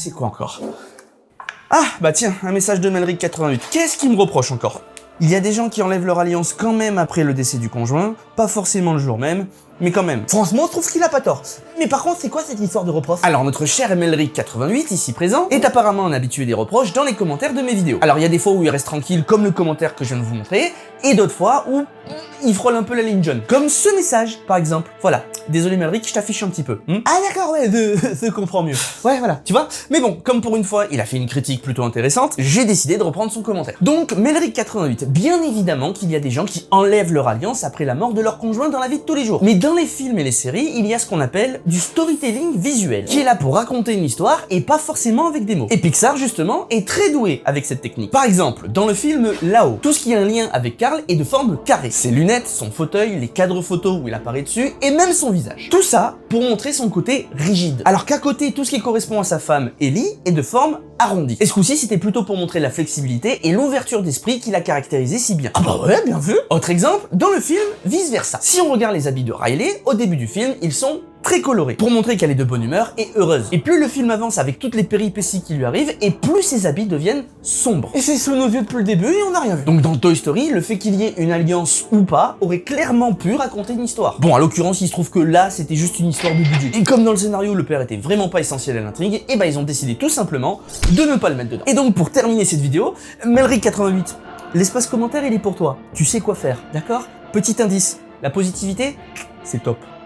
c'est quoi encore? Ah, bah tiens, un message de Melric88. Qu'est-ce qu'il me reproche encore? Il y a des gens qui enlèvent leur alliance quand même après le décès du conjoint, pas forcément le jour même, mais quand même. Franchement, je trouve qu'il a pas tort. Mais par contre, c'est quoi cette histoire de reproche? Alors notre cher Melric88, ici présent, est apparemment un habitué des reproches dans les commentaires de mes vidéos. Alors il y a des fois où il reste tranquille, comme le commentaire que je viens de vous montrer, et d'autres fois où il frôle un peu la ligne jaune, comme ce message, par exemple. Voilà. Désolé Melric, je t'affiche un petit peu. Ah d'accord, ouais, je comprends mieux. Ouais, voilà, tu vois. Mais bon, comme pour une fois, il a fait une critique plutôt intéressante, j'ai décidé de reprendre son commentaire. Donc, Melric88, bien évidemment qu'il y a des gens qui enlèvent leur alliance après la mort de leur conjoint dans la vie de tous les jours. Mais dans les films et les séries, il y a ce qu'on appelle du storytelling visuel, qui est là pour raconter une histoire et pas forcément avec des mots. Et Pixar, justement, est très doué avec cette technique. Par exemple, dans le film Là-haut, tout ce qui a un lien avec Carl est de forme carrée. Ses lunettes, son fauteuil, les cadres photos où il apparaît dessus, et même son visage. Tout ça pour montrer son côté rigide. Alors qu'à côté, tout ce qui correspond à sa femme, Ellie, est de forme arrondie. Et ce coup-ci, c'était plutôt pour montrer la flexibilité et l'ouverture d'esprit qu'il a caractérisé si bien. Ah bah ouais, bien vu. Autre exemple, dans le film, vice versa. Si on regarde les habits de Riley, au début du film, ils sont très colorés, pour montrer qu'elle est de bonne humeur et heureuse. Et plus le film avance avec toutes les péripéties qui lui arrivent, et plus ses habits deviennent sombres. Et c'est sous nos yeux depuis le début et on n'a rien vu. Donc dans Toy Story, le fait qu'il y ait une alliance ou pas aurait clairement pu raconter une histoire. Bon, à l'occurrence, il se trouve que là, c'était juste une histoire de budget. Et comme dans le scénario, le père était vraiment pas essentiel à l'intrigue, et bah ils ont décidé tout simplement de ne pas le mettre dedans. Et donc pour terminer cette vidéo, Melric88, l'espace commentaire il est pour toi. Tu sais quoi faire, d'accord? Petit indice, la positivité, c'est top.